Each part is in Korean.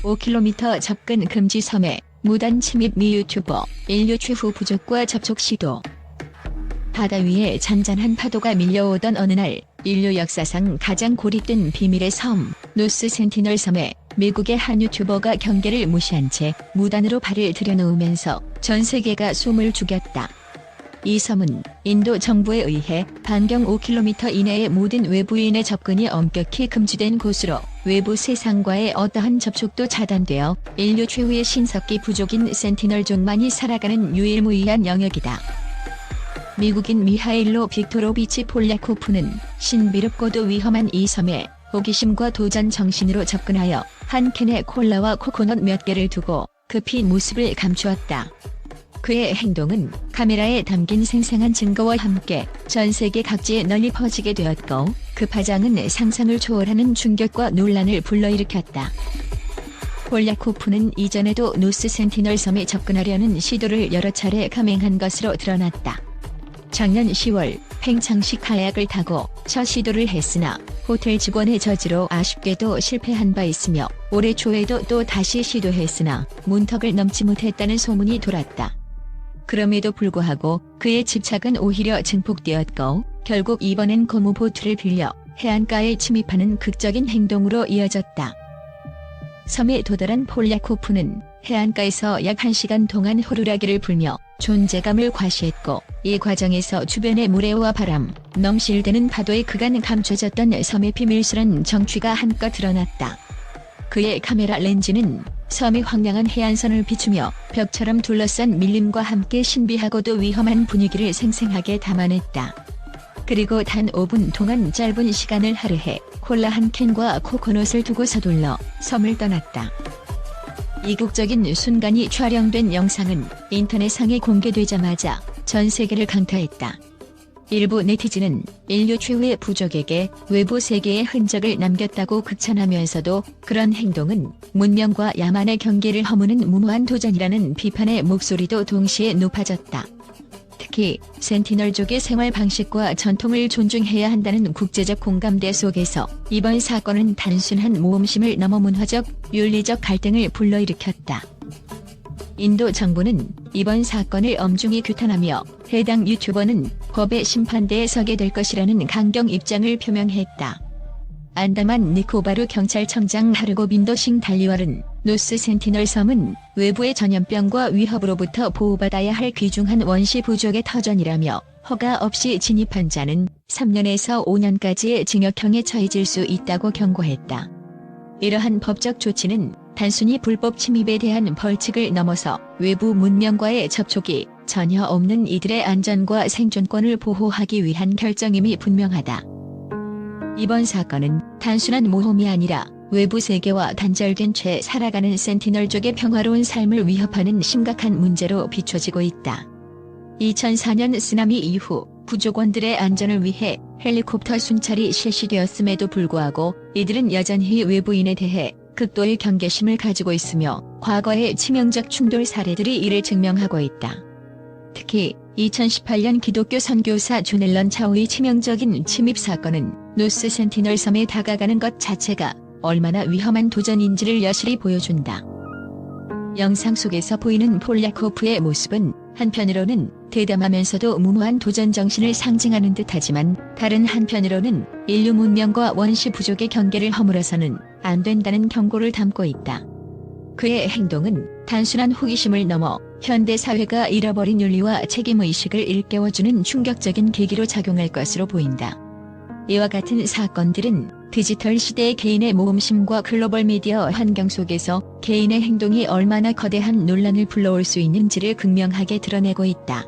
5km 접근 금지 섬에 무단 침입 미 유튜버 인류 최후 부족과 접촉 시도. 바다 위에 잔잔한 파도가 밀려오던 어느 날 인류 역사상 가장 고립된 비밀의 섬 노스 센티널 섬에 미국의 한 유튜버가 경계를 무시한 채 무단으로 발을 들여놓으면서 전 세계가 숨을 죽였다. 이 섬은 인도 정부에 의해 반경 5km 이내의 모든 외부인의 접근이 엄격히 금지된 곳으로 외부 세상과의 어떠한 접촉도 차단되어 인류 최후의 신석기 부족인 센티널족만이 살아가는 유일무이한 영역이다. 미국인 미하일로 빅토로비치 폴야코프는 신비롭고도 위험한 이 섬에 호기심과 도전 정신으로 접근하여 한 캔에 콜라와 코코넛 몇 개를 두고 급히 모습을 감추었다. 그의 행동은 카메라에 담긴 생생한 증거와 함께 전 세계 각지에 널리 퍼지게 되었고 그 파장은 상상을 초월하는 충격과 논란을 불러일으켰다. 폴야코프는 이전에도 노스 센티널 섬에 접근하려는 시도를 여러 차례 감행한 것으로 드러났다. 작년 10월 팽창식 카약을 타고 첫 시도를 했으나 호텔 직원의 저지로 아쉽게도 실패한 바 있으며 올해 초에도 또 다시 시도했으나 문턱을 넘지 못했다는 소문이 돌았다. 그럼에도 불구하고 그의 집착은 오히려 증폭되었고 결국 이번엔 고무보트를 빌려 해안가에 침입하는 극적인 행동으로 이어졌다. 섬에 도달한 폴야코프는 해안가에서 약 1시간 동안 호루라기를 불며 존재감을 과시했고 이 과정에서 주변의 모래와 바람, 넘실대는 파도에 그간 감춰졌던 섬의 비밀스런 정취가 한껏 드러났다. 그의 카메라 렌즈는 섬의 황량한 해안선을 비추며 벽처럼 둘러싼 밀림과 함께 신비하고도 위험한 분위기를 생생하게 담아냈다. 그리고 단 5분 동안 짧은 시간을 할애해 콜라 한 캔과 코코넛을 두고 서둘러 섬을 떠났다. 이국적인 순간이 촬영된 영상은 인터넷상에 공개되자마자 전 세계를 강타했다. 일부 네티즌은 인류 최후의 부족에게 외부 세계의 흔적을 남겼다고 극찬하면서도 그런 행동은 문명과 야만의 경계를 허무는 무모한 도전이라는 비판의 목소리도 동시에 높아졌다. 특히 센티널족의 생활 방식과 전통을 존중해야 한다는 국제적 공감대 속에서 이번 사건은 단순한 모험심을 넘어 문화적, 윤리적 갈등을 불러일으켰다. 인도 정부는 이번 사건을 엄중히 규탄하며 해당 유튜버는 법의 심판대에 서게 될 것이라는 강경 입장을 표명했다. 안다만 니코바르 경찰청장 하르고빈도 싱 달리왈은 노스 센티널 섬은 외부의 전염병과 위협으로부터 보호받아야 할 귀중한 원시 부족의 터전이라며 허가 없이 진입한 자는 3년에서 5년까지의 징역형에 처해질 수 있다고 경고했다. 이러한 법적 조치는 단순히 불법 침입에 대한 벌칙을 넘어서 외부 문명과의 접촉이 전혀 없는 이들의 안전과 생존권을 보호하기 위한 결정임이 분명하다. 이번 사건은 단순한 모험이 아니라 외부 세계와 단절된 채 살아가는 센티널족의 평화로운 삶을 위협하는 심각한 문제로 비춰지고 있다. 2004년 쓰나미 이후 부족원들의 안전을 위해 헬리콥터 순찰이 실시되었음에도 불구하고 이들은 여전히 외부인에 대해 극도의 경계심을 가지고 있으며 과거의 치명적 충돌 사례들이 이를 증명하고 있다. 특히 2018년 기독교 선교사 존 앨런 차우의 치명적인 침입 사건은 노스 센티널 섬에 다가가는 것 자체가 얼마나 위험한 도전인지를 여실히 보여준다. 영상 속에서 보이는 폴야코프의 모습은 한편으로는 대담하면서도 무모한 도전 정신을 상징하는 듯하지만 다른 한편으로는 인류 문명과 원시 부족의 경계를 허물어서는 안 된다는 경고를 담고 있다. 그의 행동은 단순한 호기심을 넘어 현대 사회가 잃어버린 윤리와 책임의식을 일깨워주는 충격적인 계기로 작용할 것으로 보인다. 이와 같은 사건들은 디지털 시대의 개인의 모험심과 글로벌 미디어 환경 속에서 개인의 행동이 얼마나 거대한 논란을 불러올 수 있는지를 극명하게 드러내고 있다.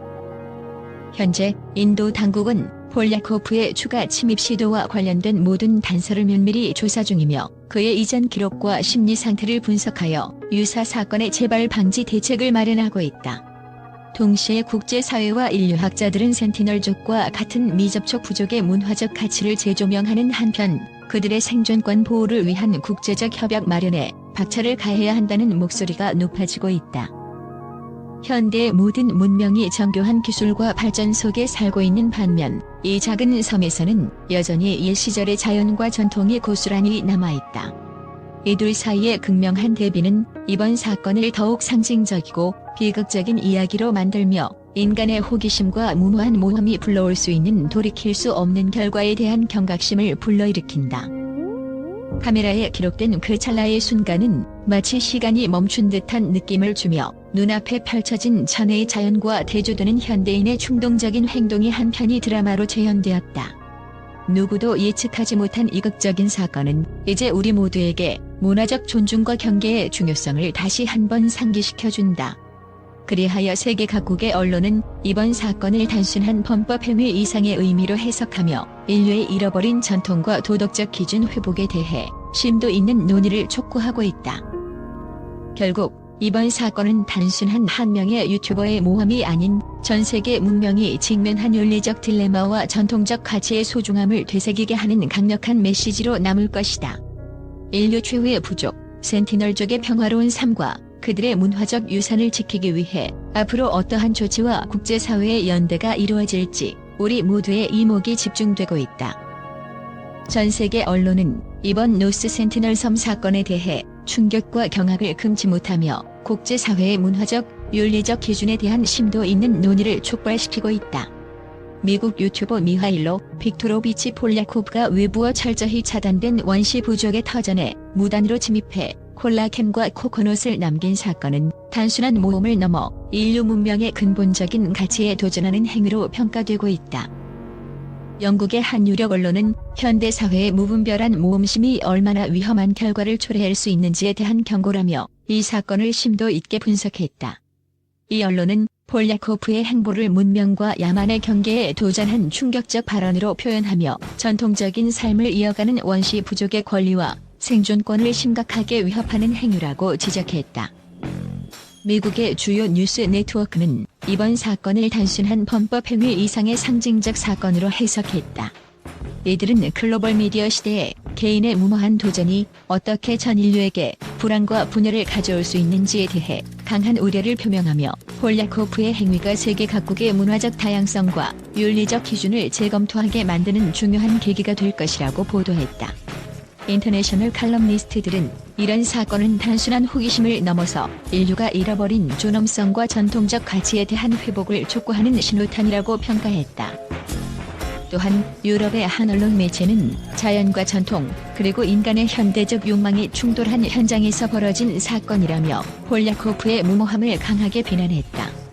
현재 인도 당국은 폴야코프의 추가 침입 시도와 관련된 모든 단서를 면밀히 조사 중이며 그의 이전 기록과 심리 상태를 분석하여 유사 사건의 재발 방지 대책을 마련하고 있다. 동시에 국제사회와 인류학자들은 센티널족과 같은 미접촉 부족의 문화적 가치를 재조명하는 한편 그들의 생존권 보호를 위한 국제적 협약 마련에 박차를 가해야 한다는 목소리가 높아지고 있다. 현대의 모든 문명이 정교한 기술과 발전 속에 살고 있는 반면 이 작은 섬에서는 여전히 옛 시절의 자연과 전통이 고스란히 남아있다. 이 둘 사이의 극명한 대비는 이번 사건을 더욱 상징적이고 비극적인 이야기로 만들며 인간의 호기심과 무모한 모험이 불러올 수 있는 돌이킬 수 없는 결과에 대한 경각심을 불러일으킨다. 카메라에 기록된 그 찰나의 순간은 마치 시간이 멈춘 듯한 느낌을 주며 눈앞에 펼쳐진 천혜의 자연과 대조되는 현대인의 충동적인 행동이 한편의 드라마로 재현되었다. 누구도 예측하지 못한 이극적인 사건은 이제 우리 모두에게 문화적 존중과 경계의 중요성을 다시 한번 상기시켜준다. 그리하여 세계 각국의 언론은 이번 사건을 단순한 범법행위 이상의 의미로 해석하며 인류의 잃어버린 전통과 도덕적 기준 회복에 대해 심도 있는 논의를 촉구하고 있다. 결국 이번 사건은 단순한 한 명의 유튜버의 모험이 아닌 전 세계 문명이 직면한 윤리적 딜레마와 전통적 가치의 소중함을 되새기게 하는 강력한 메시지로 남을 것이다. 인류 최후의 부족, 센티널족의 평화로운 삶과 그들의 문화적 유산을 지키기 위해 앞으로 어떠한 조치와 국제사회의 연대가 이루어질지 우리 모두의 이목이 집중되고 있다. 전 세계 언론은 이번 노스 센티널 섬 사건에 대해 충격과 경악을 금치 못하며 국제사회의 문화적, 윤리적 기준에 대한 심도 있는 논의를 촉발시키고 있다. 미국 유튜버 미하일로 빅토로비치 폴야코프가 외부와 철저히 차단된 원시 부족의 터전에 무단으로 침입해 콜라캔과 코코넛을 남긴 사건은 단순한 모험을 넘어 인류 문명의 근본적인 가치에 도전하는 행위로 평가되고 있다. 영국의 한 유력 언론은 현대 사회의 무분별한 모험심이 얼마나 위험한 결과를 초래할 수 있는지에 대한 경고라며 이 사건을 심도 있게 분석했다. 이 언론은 폴야코프의 행보를 문명과 야만의 경계에 도전한 충격적 발언으로 표현하며 전통적인 삶을 이어가는 원시 부족의 권리와 생존권을 심각하게 위협하는 행위라고 지적했다. 미국의 주요 뉴스 네트워크는 이번 사건을 단순한 범법행위 이상의 상징적 사건으로 해석했다. 이들은 글로벌 미디어 시대에 개인의 무모한 도전이 어떻게 전 인류에게 불안과 분열을 가져올 수 있는지에 대해 강한 우려를 표명하며 폴야코프의 행위가 세계 각국의 문화적 다양성과 윤리적 기준을 재검토하게 만드는 중요한 계기가 될 것이라고 보도했다. 인터내셔널 칼럼니스트들은 이런 사건은 단순한 호기심을 넘어서 인류가 잃어버린 존엄성과 전통적 가치에 대한 회복을 촉구하는 신호탄이라고 평가했다. 또한 유럽의 한 언론 매체는 자연과 전통, 그리고 인간의 현대적 욕망이 충돌한 현장에서 벌어진 사건이라며 폴야코프의 무모함을 강하게 비난했다.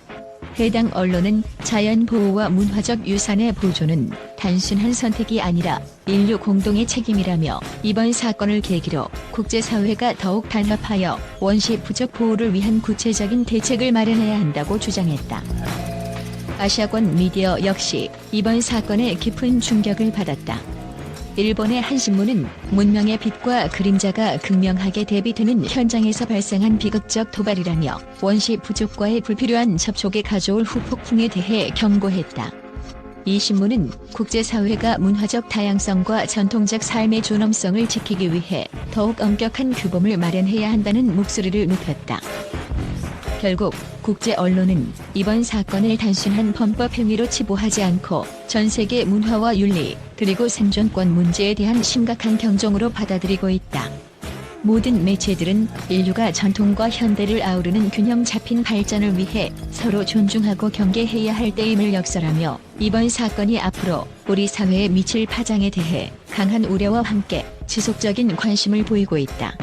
해당 언론은 자연 보호와 문화적 유산의 보존은 단순한 선택이 아니라 인류 공동의 책임이라며 이번 사건을 계기로 국제사회가 더욱 단합하여 원시 부족 보호를 위한 구체적인 대책을 마련해야 한다고 주장했다. 아시아권 미디어 역시 이번 사건에 깊은 충격을 받았다. 일본의 한 신문은 문명의 빛과 그림자가 극명하게 대비되는 현장에서 발생한 비극적 도발이라며 원시 부족과의 불필요한 접촉에 가져올 후폭풍에 대해 경고했다. 이 신문은 국제사회가 문화적 다양성과 전통적 삶의 존엄성을 지키기 위해 더욱 엄격한 규범을 마련해야 한다는 목소리를 높였다. 결국 국제 언론은 이번 사건을 단순한 범법 행위로 치부하지 않고 전 세계 문화와 윤리, 그리고 생존권 문제에 대한 심각한 경종으로 받아들이고 있다. 모든 매체들은 인류가 전통과 현대를 아우르는 균형 잡힌 발전을 위해 서로 존중하고 경계해야 할 때임을 역설하며 이번 사건이 앞으로 우리 사회에 미칠 파장에 대해 강한 우려와 함께 지속적인 관심을 보이고 있다.